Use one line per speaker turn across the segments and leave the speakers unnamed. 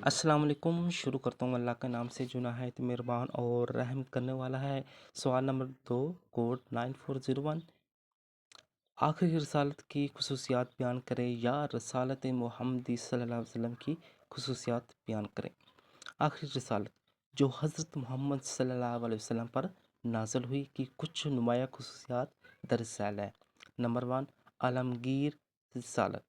السلام علیکم، شروع کرتا ہوں اللہ کے نام سے جو نہایت مہربان اور رحم کرنے والا ہے۔ سوال نمبر 2، کوڈ 9401۔ آخری رسالت کی خصوصیات بیان کریں یا رسالت محمدی صلی اللہ علیہ وسلم کی خصوصیات بیان کریں۔ آخری رسالت جو حضرت محمد صلی اللہ علیہ وسلم پر نازل ہوئی کی کچھ نمایاں خصوصیات در ذیل ہے۔ نمبر 1، عالمگیر رسالت۔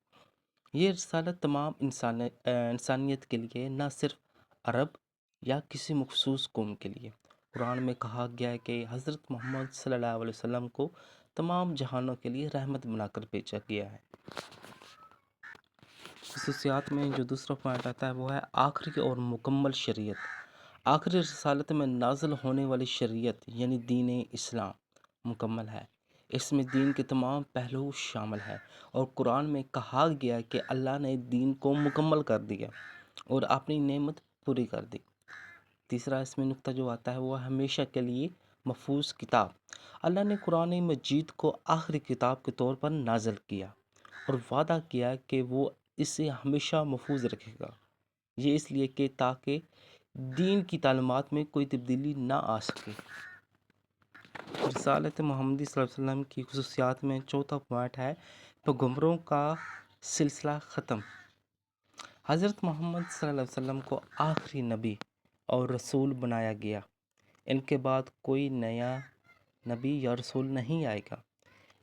یہ رسالت تمام انسانیت کے لیے، نہ صرف عرب یا کسی مخصوص قوم کے لیے۔ قرآن میں کہا گیا ہے کہ حضرت محمد صلی اللہ علیہ وسلم کو تمام جہانوں کے لیے رحمت بنا کر بھیجا گیا ہے۔ خصوصیات میں جو دوسرا پوائنٹ آتا ہے وہ ہے آخری اور مکمل شریعت۔ آخری رسالت میں نازل ہونے والی شریعت یعنی دین اسلام مکمل ہے۔ اس میں دین کے تمام پہلو شامل ہیں اور قرآن میں کہا گیا ہے کہ اللہ نے دین کو مکمل کر دیا اور اپنی نعمت پوری کر دی۔ تیسرا اس میں نقطہ جو آتا ہے وہ ہمیشہ کے لیے محفوظ کتاب۔ اللہ نے قرآن مجید کو آخری کتاب کے طور پر نازل کیا اور وعدہ کیا کہ وہ اسے ہمیشہ محفوظ رکھے گا۔ یہ اس لیے کہ تاکہ دین کی تعلیمات میں کوئی تبدیلی نہ آ سکے۔ رسالت محمدی صلی اللہ علیہ وسلم کی خصوصیات میں چوتھا پوائنٹ ہے پیغمبروں کا سلسلہ ختم۔ حضرت محمد صلی اللہ علیہ وسلم کو آخری نبی اور رسول بنایا گیا۔ ان کے بعد کوئی نیا نبی یا رسول نہیں آئے گا۔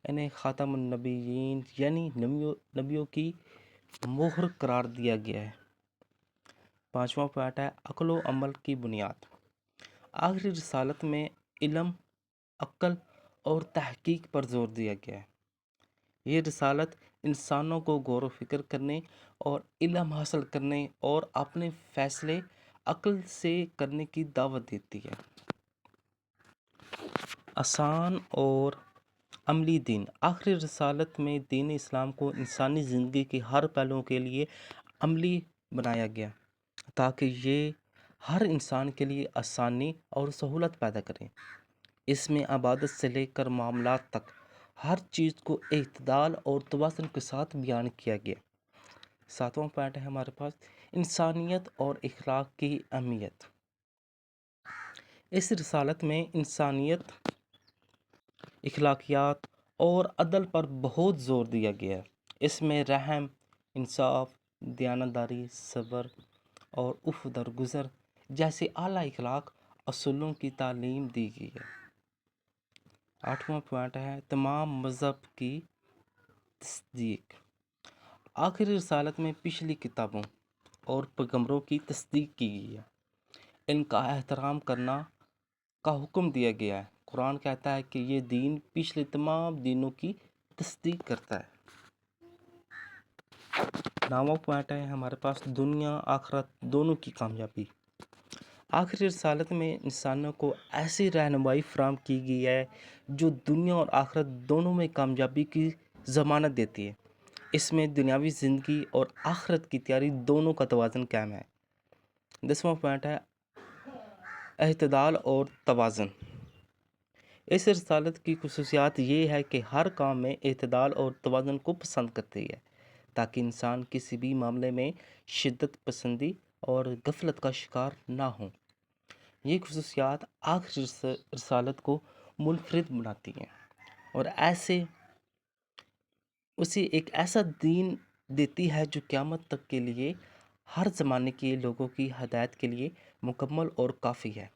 انہیں خاتم النبیین یعنی نبیوں کی مہر قرار دیا گیا ہے۔ پانچواں پوائنٹ ہے عقل و عمل کی بنیاد۔ آخری رسالت میں علم، عقل اور تحقیق پر زور دیا گیا ہے۔ یہ رسالت انسانوں کو غور و فکر کرنے اور علم حاصل کرنے اور اپنے فیصلے عقل سے کرنے کی دعوت دیتی ہے۔ آسان اور عملی دین۔ آخری رسالت میں دین اسلام کو انسانی زندگی کے ہر پہلو کے لیے عملی بنایا گیا تاکہ یہ ہر انسان کے لیے آسانی اور سہولت پیدا کرے۔ اس میں عبادت سے لے کر معاملات تک ہر چیز کو اعتدال اور توازن کے ساتھ بیان کیا گیا۔ ساتواں پوائنٹ ہے ہمارے پاس انسانیت اور اخلاق کی اہمیت۔ اس رسالت میں انسانیت، اخلاقیات اور عدل پر بہت زور دیا گیا ہے۔ اس میں رحم، انصاف، دیانتداری، صبر اور عفو درگزر جیسے اعلیٰ اخلاق اصولوں کی تعلیم دی گئی ہے۔ آٹھواں پوائنٹ ہے تمام مذہب کی تصدیق۔ آخری رسالت میں پچھلی کتابوں اور پیغمبروں کی تصدیق کی گئی ہے۔ ان کا احترام کرنا کا حکم دیا گیا ہے۔ قرآن کہتا ہے کہ یہ دین پچھلے تمام دینوں کی تصدیق کرتا ہے۔ نواں پوائنٹ ہے ہمارے پاس دنیا آخرت دونوں کی کامیابی۔ آخری رسالت میں انسانوں کو ایسی رہنمائی فراہم کی گئی ہے جو دنیا اور آخرت دونوں میں کامیابی کی ضمانت دیتی ہے۔ اس میں دنیاوی زندگی اور آخرت کی تیاری دونوں کا توازن قائم ہے۔ 10واں پوائنٹ ہے اعتدال اور توازن۔ اس رسالت کی خصوصیات یہ ہے کہ ہر کام میں اعتدال اور توازن کو پسند کرتی ہے تاکہ انسان کسی بھی معاملے میں شدت پسندی اور غفلت کا شکار نہ ہوں۔ یہ خصوصیات آخری رسالت کو منفرد بناتی ہیں اور اسے ایک ایسا دین دیتی ہے جو قیامت تک کے لیے ہر زمانے کے لوگوں کی ہدایت کے لیے مکمل اور کافی ہے۔